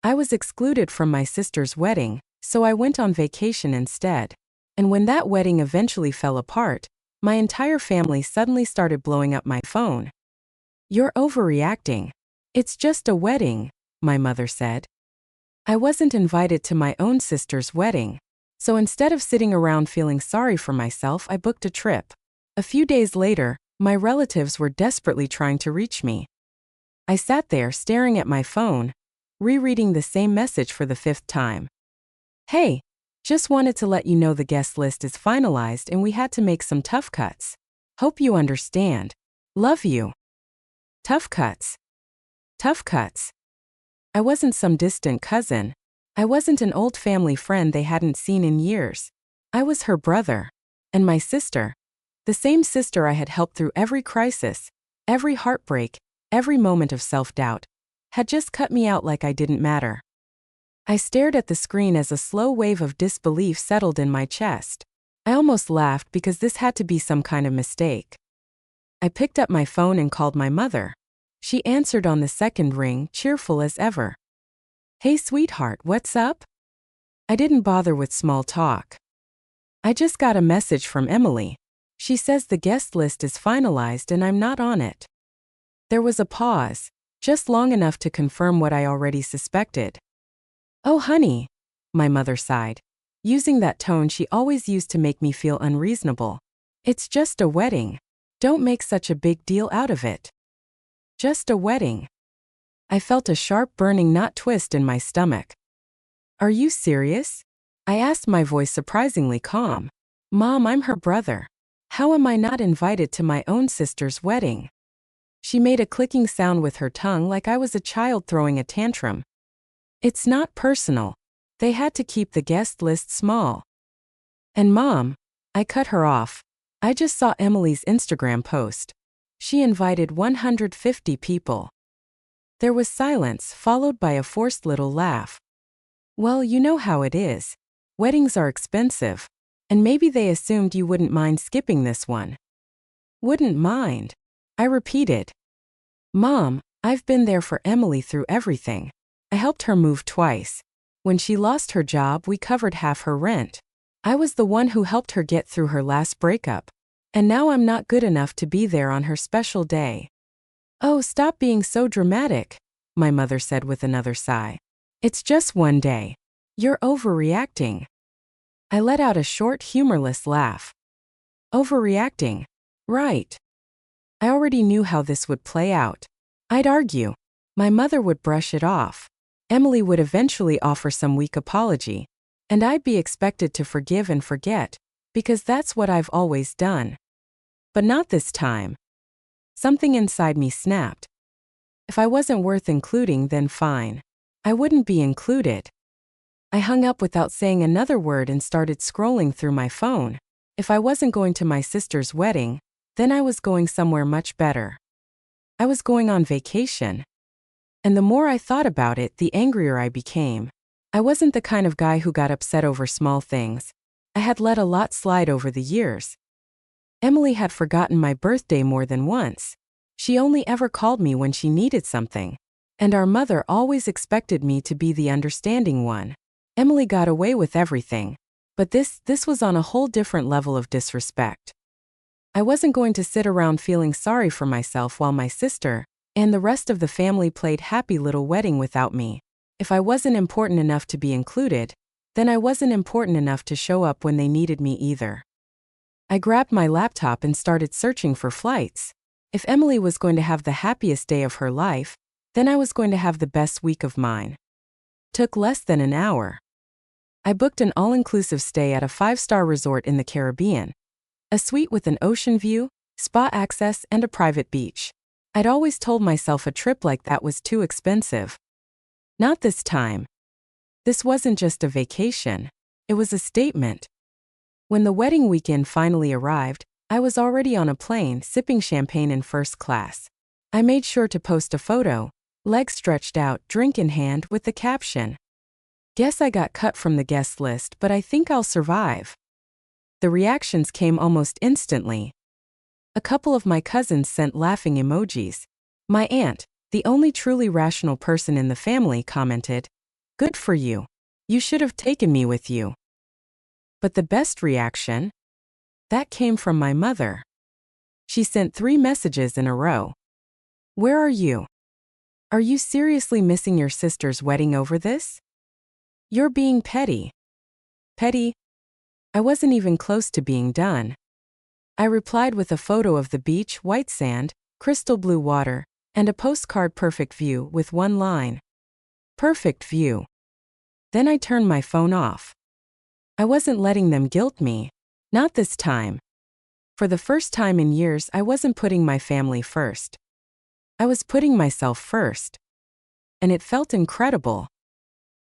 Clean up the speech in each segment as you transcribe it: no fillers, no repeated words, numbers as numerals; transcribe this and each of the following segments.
I was excluded from my sister's wedding, so I went on vacation instead. And when that wedding eventually fell apart, my entire family suddenly started blowing up my phone. "You're overreacting. It's just a wedding," my mother said. I wasn't invited to my own sister's wedding, so instead of sitting around feeling sorry for myself, I booked a trip. A few days later, my relatives were desperately trying to reach me. I sat there staring at my phone, rereading the same message for the 5th time. "Hey, just wanted to let you know the guest list is finalized and we had to make some tough cuts. Hope you understand. Love you." Tough cuts. Tough cuts. I wasn't some distant cousin. I wasn't an old family friend they hadn't seen in years. I was her brother. And my sister. The same sister I had helped through every crisis, every heartbreak, every moment of self-doubt, had just cut me out like I didn't matter. I stared at the screen as a slow wave of disbelief settled in my chest. I almost laughed because this had to be some kind of mistake. I picked up my phone and called my mother. She answered on the second ring, cheerful as ever. "Hey sweetheart, what's up?" I didn't bother with small talk. "I just got a message from Emily. She says the guest list is finalized and I'm not on it." There was a pause, just long enough to confirm what I already suspected. "Oh honey," my mother sighed, using that tone she always used to make me feel unreasonable. "It's just a wedding. Don't make such a big deal out of it." Just a wedding. I felt a sharp burning knot twist in my stomach. "Are you serious?" I asked, my voice surprisingly calm. "Mom, I'm her brother. How am I not invited to my own sister's wedding?" She made a clicking sound with her tongue like I was a child throwing a tantrum. "It's not personal. They had to keep the guest list small." "And Mom," I cut her off, "I just saw Emily's Instagram post. She invited 150 people." There was silence, followed by a forced little laugh. "Well, you know how it is. Weddings are expensive. And maybe they assumed you wouldn't mind skipping this one." "Wouldn't mind?" I repeated. "Mom, I've been there for Emily through everything. I helped her move twice. When she lost her job, we covered half her rent. I was the one who helped her get through her last breakup. And now I'm not good enough to be there on her special day." "Oh, stop being so dramatic," my mother said with another sigh. "It's just one day. You're overreacting." I let out a short, humorless laugh. Overreacting? Right. I already knew how this would play out. I'd argue. My mother would brush it off. Emily would eventually offer some weak apology. And I'd be expected to forgive and forget, because that's what I've always done. But not this time. Something inside me snapped. If I wasn't worth including, then fine. I wouldn't be included. I hung up without saying another word and started scrolling through my phone. If I wasn't going to my sister's wedding, then I was going somewhere much better. I was going on vacation. And the more I thought about it, the angrier I became. I wasn't the kind of guy who got upset over small things. I had let a lot slide over the years. Emily had forgotten my birthday more than once. She only ever called me when she needed something. And our mother always expected me to be the understanding one. Emily got away with everything. But this was on a whole different level of disrespect. I wasn't going to sit around feeling sorry for myself while my sister and the rest of the family played happy little wedding without me. If I wasn't important enough to be included, then I wasn't important enough to show up when they needed me either. I grabbed my laptop and started searching for flights. If Emily was going to have the happiest day of her life, then I was going to have the best week of mine. Took less than an hour. I booked an all-inclusive stay at a 5-star resort in the Caribbean. A suite with an ocean view, spa access, and a private beach. I'd always told myself a trip like that was too expensive. Not this time. This wasn't just a vacation. It was a statement. When the wedding weekend finally arrived, I was already on a plane sipping champagne in first class. I made sure to post a photo, legs stretched out, drink in hand, with the caption, "Guess I got cut from the guest list, but I think I'll survive." The reactions came almost instantly. A couple of my cousins sent laughing emojis. My aunt, the only truly rational person in the family, commented, Good for you. You should have taken me with you. But the best reaction? That came from my mother. She sent 3 messages in a row. Where are you? Are you seriously missing your sister's wedding over this? You're being petty. Petty? I wasn't even close to being done. I replied with a photo of the beach, white sand, crystal blue water, and a postcard perfect view with one line. Perfect view. Then I turned my phone off. I wasn't letting them guilt me. Not this time. For the first time in years, I wasn't putting my family first. I was putting myself first. And it felt incredible.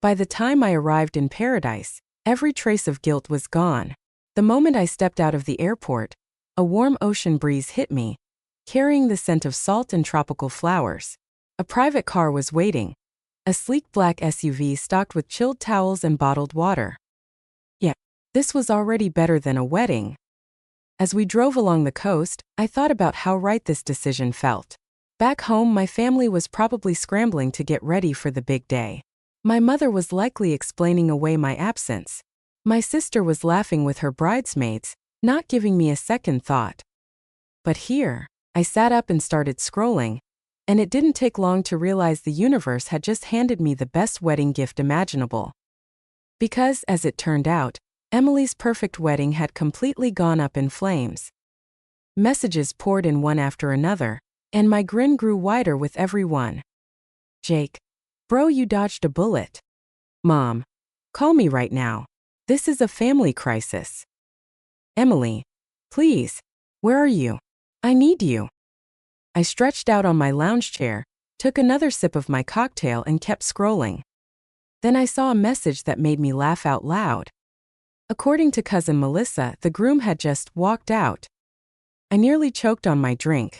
By the time I arrived in paradise, every trace of guilt was gone. The moment I stepped out of the airport, a warm ocean breeze hit me, carrying the scent of salt and tropical flowers. A private car was waiting. A sleek black SUV stocked with chilled towels and bottled water. Yeah, this was already better than a wedding. As we drove along the coast, I thought about how right this decision felt. Back home, my family was probably scrambling to get ready for the big day. My mother was likely explaining away my absence. My sister was laughing with her bridesmaids, not giving me a second thought. But here, I sat up and started scrolling, and it didn't take long to realize the universe had just handed me the best wedding gift imaginable. Because, as it turned out, Emily's perfect wedding had completely gone up in flames. Messages poured in one after another, and my grin grew wider with every one. Jake. Bro, you dodged a bullet. Mom. Call me right now. This is a family crisis. Emily. Please. Where are you? I need you. I stretched out on my lounge chair, took another sip of my cocktail and kept scrolling. Then I saw a message that made me laugh out loud. According to cousin Melissa, the groom had just walked out. I nearly choked on my drink.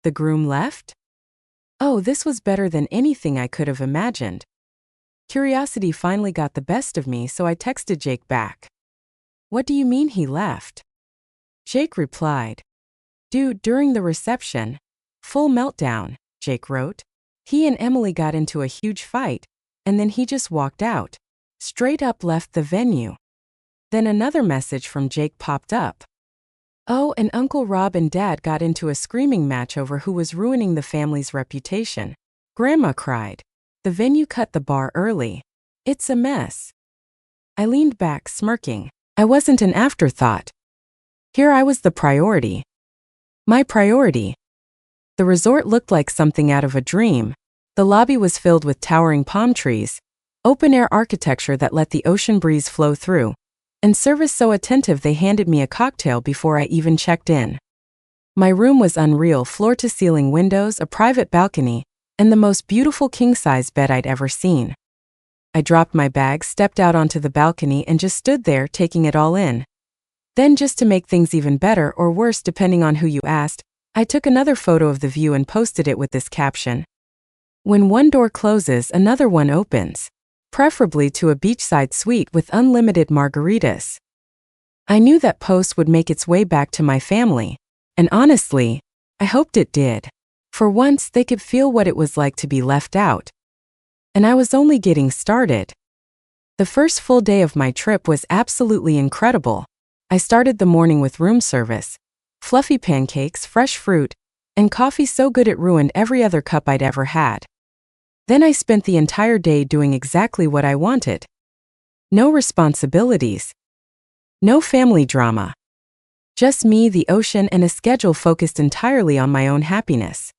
The groom left? Oh, this was better than anything I could have imagined. Curiosity finally got the best of me, so I texted Jake back. What do you mean he left? Jake replied. Dude, during the reception. Full meltdown, Jake wrote. He and Emily got into a huge fight, and then he just walked out. Straight up left the venue. Then another message from Jake popped up. Oh, and Uncle Rob and Dad got into a screaming match over who was ruining the family's reputation. Grandma cried. The venue cut the bar early. It's a mess. I leaned back, smirking. I wasn't an afterthought. Here I was the priority. My priority. The resort looked like something out of a dream. The lobby was filled with towering palm trees, open-air architecture that let the ocean breeze flow through, and service so attentive they handed me a cocktail before I even checked in. My room was unreal, floor-to-ceiling windows, a private balcony, and the most beautiful king-size bed I'd ever seen. I dropped my bag, stepped out onto the balcony, and just stood there taking it all in. Then, just to make things even better or worse depending on who you asked, I took another photo of the view and posted it with this caption. When one door closes, another one opens. Preferably to a beachside suite with unlimited margaritas. I knew that post would make its way back to my family, and honestly, I hoped it did. For once, they could feel what it was like to be left out. And I was only getting started. The first full day of my trip was absolutely incredible. I started the morning with room service, fluffy pancakes, fresh fruit, and coffee so good it ruined every other cup I'd ever had. Then I spent the entire day doing exactly what I wanted. No responsibilities. No family drama. Just me, the ocean, and a schedule focused entirely on my own happiness.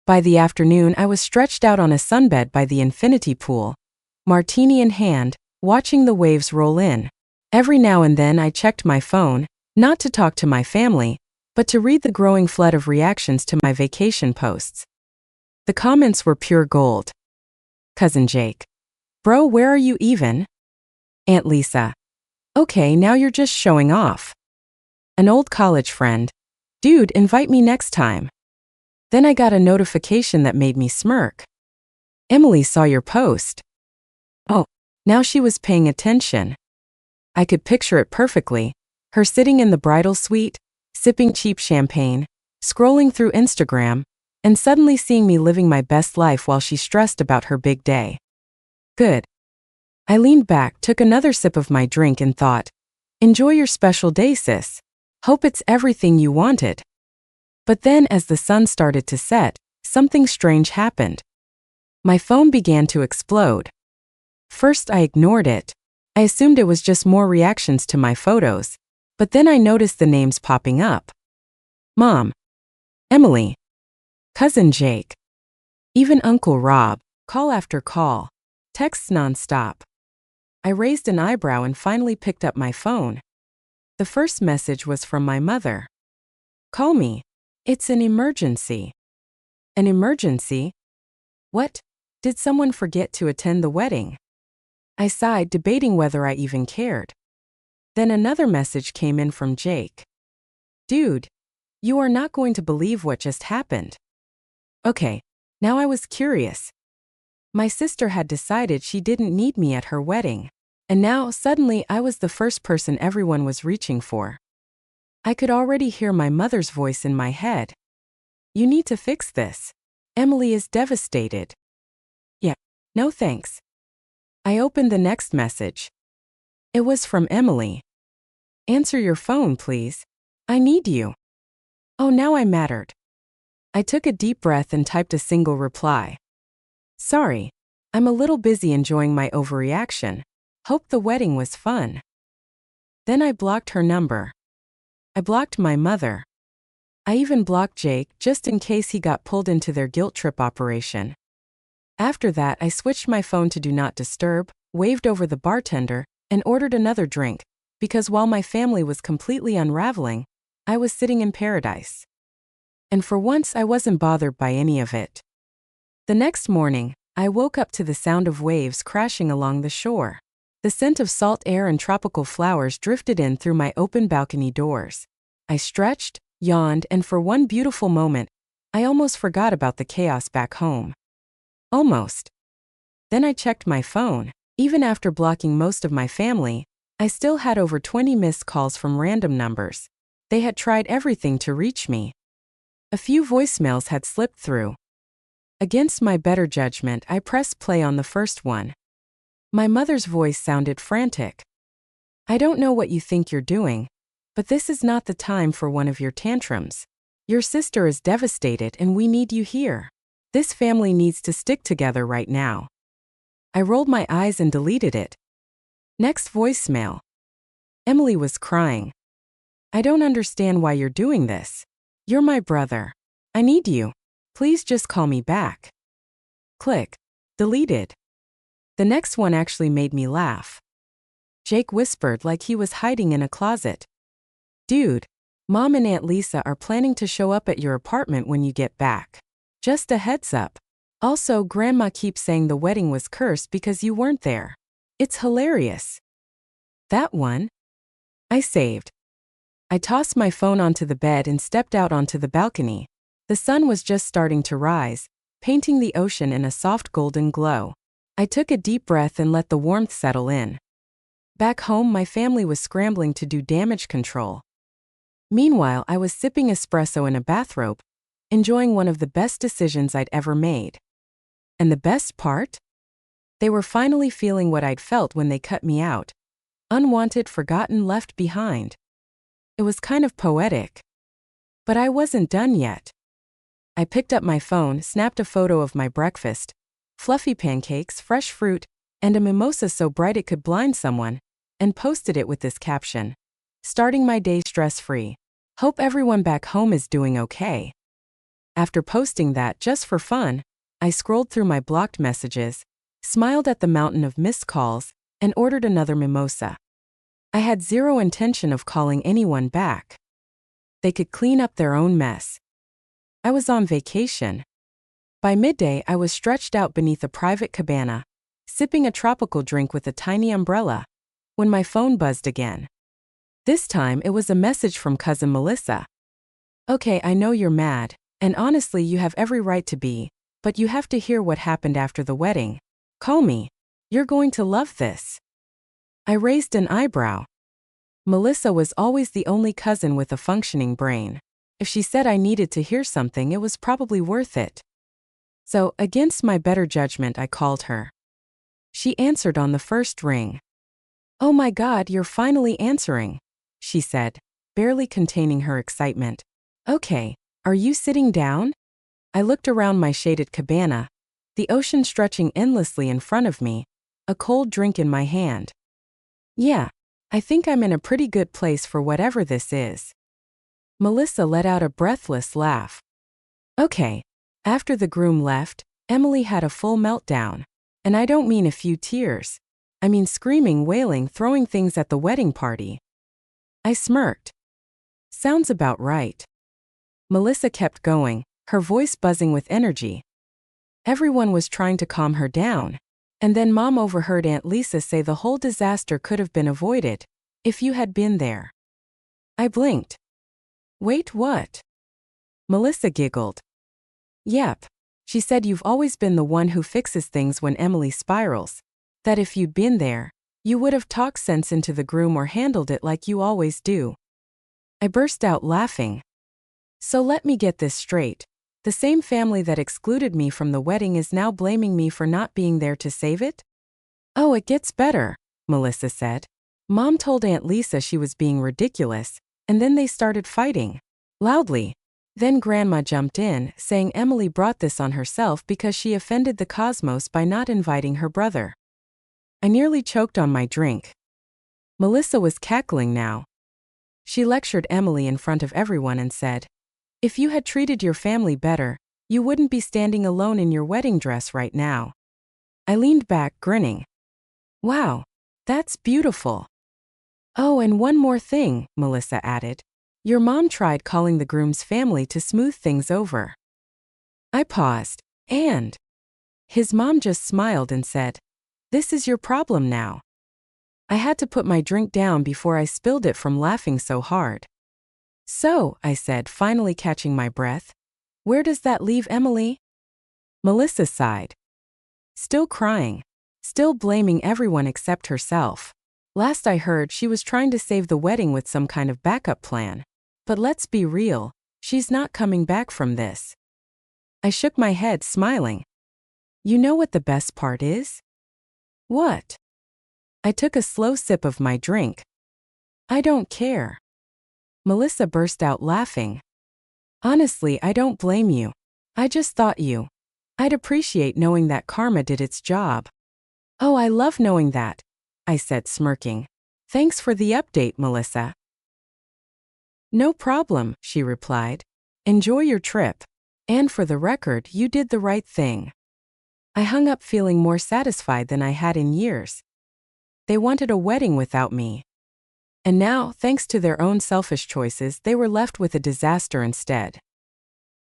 By the afternoon, I was stretched out on a sunbed by the infinity pool, martini in hand, watching the waves roll in. Every now and then I checked my phone, not to talk to my family, but to read the growing flood of reactions to my vacation posts. The comments were pure gold. Cousin Jake. Bro, where are you even? Aunt Lisa. Okay, now you're just showing off. An old college friend. Dude, invite me next time. Then I got a notification that made me smirk. Emily saw your post. Oh, now she was paying attention. I could picture it perfectly. Her sitting in the bridal suite, sipping cheap champagne, scrolling through Instagram, and suddenly seeing me living my best life while she stressed about her big day. Good. I leaned back, took another sip of my drink and thought, enjoy your special day, sis. Hope it's everything you wanted. But then as the sun started to set, something strange happened. My phone began to explode. First I ignored it. I assumed it was just more reactions to my photos. But then I noticed the names popping up. Mom. Emily. Cousin Jake. Even Uncle Rob. Call after call. Texts nonstop. I raised an eyebrow and finally picked up my phone. The first message was from my mother. Call me. It's an emergency. An emergency? What? Did someone forget to attend the wedding? I sighed, debating whether I even cared. Then another message came in from Jake. Dude, you are not going to believe what just happened. Okay, now I was curious. My sister had decided she didn't need me at her wedding. And now, suddenly, I was the first person everyone was reaching for. I could already hear my mother's voice in my head. You need to fix this. Emily is devastated. Yeah, no thanks. I opened the next message. It was from Emily. Answer your phone, please. I need you. Oh, now I mattered. I took a deep breath and typed a single reply. Sorry, I'm a little busy enjoying my overreaction. Hope the wedding was fun. Then I blocked her number. I blocked my mother. I even blocked Jake just in case he got pulled into their guilt trip operation. After that, I switched my phone to Do Not Disturb, waved over the bartender, and ordered another drink, because while my family was completely unraveling, I was sitting in paradise. And for once, I wasn't bothered by any of it. The next morning, I woke up to the sound of waves crashing along the shore. The scent of salt air and tropical flowers drifted in through my open balcony doors. I stretched, yawned, and for one beautiful moment, I almost forgot about the chaos back home. Almost. Then I checked my phone. Even after blocking most of my family, I still had over 20 missed calls from random numbers. They had tried everything to reach me. A few voicemails had slipped through. Against my better judgment, I pressed play on the first one. My mother's voice sounded frantic. I don't know what you think you're doing, but this is not the time for one of your tantrums. Your sister is devastated and we need you here. This family needs to stick together right now. I rolled my eyes and deleted it. Next voicemail. Emily was crying. I don't understand why you're doing this. You're my brother. I need you. Please just call me back. Click. Deleted. The next one actually made me laugh. Jake whispered like he was hiding in a closet. Dude, Mom and Aunt Lisa are planning to show up at your apartment when you get back. Just a heads up. Also, Grandma keeps saying the wedding was cursed because you weren't there. It's hilarious. That one? I saved. I tossed my phone onto the bed and stepped out onto the balcony. The sun was just starting to rise, painting the ocean in a soft golden glow. I took a deep breath and let the warmth settle in. Back home, my family was scrambling to do damage control. Meanwhile, I was sipping espresso in a bathrobe, enjoying one of the best decisions I'd ever made. And the best part? They were finally feeling what I'd felt when they cut me out. Unwanted, forgotten, left behind. It was kind of poetic. But I wasn't done yet. I picked up my phone, snapped a photo of my breakfast, fluffy pancakes, fresh fruit, and a mimosa so bright it could blind someone, and posted it with this caption. Starting my day stress-free. Hope everyone back home is doing okay. After posting that just for fun, I scrolled through my blocked messages, smiled at the mountain of missed calls, and ordered another mimosa. I had zero intention of calling anyone back. They could clean up their own mess. I was on vacation. By midday, I was stretched out beneath a private cabana, sipping a tropical drink with a tiny umbrella, when my phone buzzed again. This time, it was a message from cousin Melissa. Okay, I know you're mad, and honestly, you have every right to be, but you have to hear what happened after the wedding. Call me. You're going to love this. I raised an eyebrow. Melissa was always the only cousin with a functioning brain. If she said I needed to hear something, it was probably worth it. So, against my better judgment, I called her. She answered on the first ring. "Oh my God, you're finally answering," she said, barely containing her excitement. "Okay, are you sitting down?" I looked around my shaded cabana, the ocean stretching endlessly in front of me, a cold drink in my hand. "Yeah, I think I'm in a pretty good place for whatever this is." Melissa let out a breathless laugh. Okay. After the groom left, Emily had a full meltdown. And I don't mean a few tears. I mean screaming, wailing, throwing things at the wedding party. I smirked. "Sounds about right." Melissa kept going, her voice buzzing with energy. Everyone was trying to calm her down. And then Mom overheard Aunt Lisa say the whole disaster could have been avoided if you had been there. I blinked. "Wait, what?" Melissa giggled. "Yep. She said you've always been the one who fixes things when Emily spirals. That if you'd been there, you would have talked sense into the groom or handled it like you always do." I burst out laughing. "So let me get this straight. The same family that excluded me from the wedding is now blaming me for not being there to save it?" "Oh, it gets better," Melissa said. "Mom told Aunt Lisa she was being ridiculous, and then they started fighting. Loudly. Then Grandma jumped in, saying Emily brought this on herself because she offended the cosmos by not inviting her brother." I nearly choked on my drink. Melissa was cackling now. She lectured Emily in front of everyone and said, "If you had treated your family better, you wouldn't be standing alone in your wedding dress right now." I leaned back, grinning. "Wow, that's beautiful." "Oh, and one more thing," Melissa added. "Your mom tried calling the groom's family to smooth things over." I paused, and his mom just smiled and said, "This is your problem now." I had to put my drink down before I spilled it from laughing so hard. "So," I said, finally catching my breath, "where does that leave Emily?" Melissa sighed. "Still crying. Still blaming everyone except herself. Last I heard, she was trying to save the wedding with some kind of backup plan. But let's be real, she's not coming back from this." I shook my head, smiling. "You know what the best part is?" "What?" I took a slow sip of my drink. "I don't care." Melissa burst out laughing. "Honestly, I don't blame you. I just thought I'd appreciate knowing that karma did its job." "Oh, I love knowing that," I said, smirking. "Thanks for the update, Melissa." "No problem," she replied. "Enjoy your trip. And for the record, you did the right thing." I hung up feeling more satisfied than I had in years. They wanted a wedding without me. And now, thanks to their own selfish choices, they were left with a disaster instead.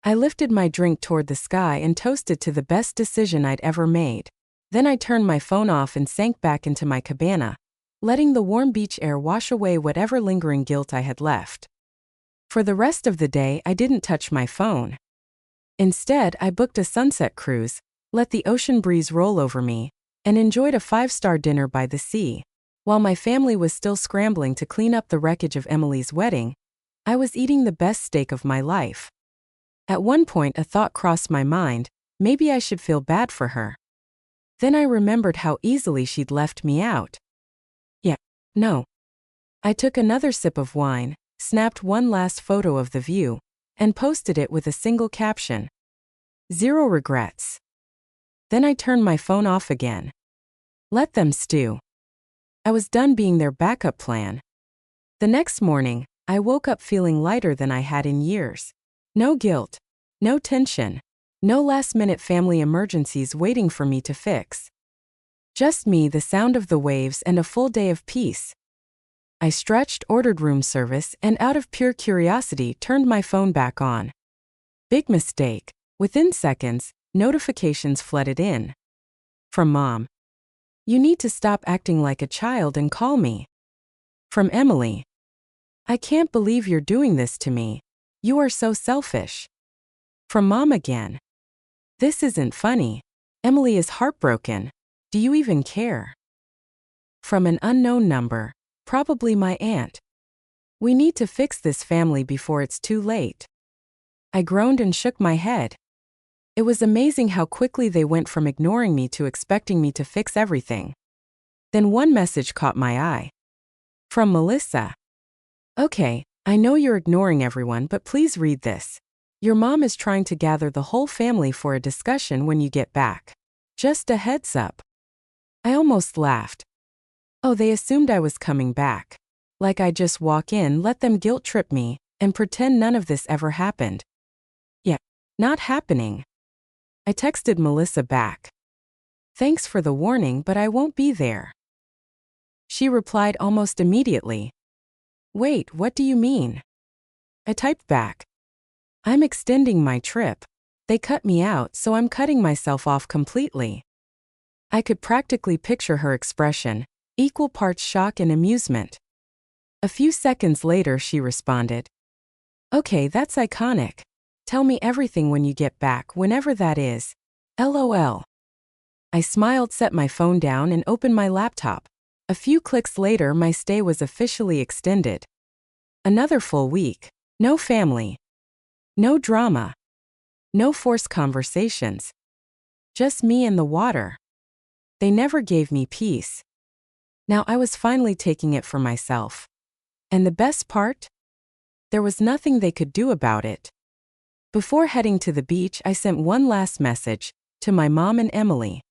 I lifted my drink toward the sky and toasted to the best decision I'd ever made. Then I turned my phone off and sank back into my cabana, letting the warm beach air wash away whatever lingering guilt I had left. For the rest of the day, I didn't touch my phone. Instead, I booked a sunset cruise, let the ocean breeze roll over me, and enjoyed a 5-star dinner by the sea. While my family was still scrambling to clean up the wreckage of Emily's wedding, I was eating the best steak of my life. At one point, a thought crossed my mind, maybe I should feel bad for her. Then I remembered how easily she'd left me out. Yeah, no. I took another sip of wine, snapped one last photo of the view, and posted it with a single caption. "Zero regrets." Then I turned my phone off again. Let them stew. I was done being their backup plan. The next morning, I woke up feeling lighter than I had in years. No guilt, no tension, no last-minute family emergencies waiting for me to fix. Just me, the sound of the waves, and a full day of peace. I stretched, ordered room service, and out of pure curiosity, turned my phone back on. Big mistake. Within seconds, notifications flooded in. From Mom. "You need to stop acting like a child and call me." From Emily. "I can't believe you're doing this to me. You are so selfish." From Mom again. "This isn't funny. Emily is heartbroken. Do you even care?" From an unknown number, probably my aunt. "We need to fix this family before it's too late." I groaned and shook my head. It was amazing how quickly they went from ignoring me to expecting me to fix everything. Then one message caught my eye. From Melissa. Okay, I know you're ignoring everyone, but please read this. Your mom is trying to gather the whole family for a discussion when you get back. Just a heads up. I almost laughed. Oh, they assumed I was coming back. Like I'd just walk in, let them guilt trip me, and pretend none of this ever happened. Yeah, not happening. I texted Melissa back. Thanks for the warning, but I won't be there. She replied almost immediately. Wait, what do you mean? I typed back. I'm extending my trip. They cut me out, so I'm cutting myself off completely. I could practically picture her expression, equal parts shock and amusement. A few seconds later, she responded. Okay, that's iconic. Tell me everything when you get back, whenever that is. LOL. I smiled, set my phone down, and opened my laptop. A few clicks later, my stay was officially extended. Another full week. No family. No drama. No forced conversations. Just me and the water. They never gave me peace. Now I was finally taking it for myself. And the best part? There was nothing they could do about it. Before heading to the beach, I sent one last message to my mom and Emily.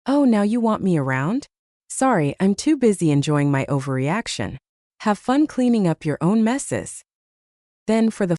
Oh, now you want me around? Sorry, I'm too busy enjoying my overreaction. Have fun cleaning up your own messes. Then for the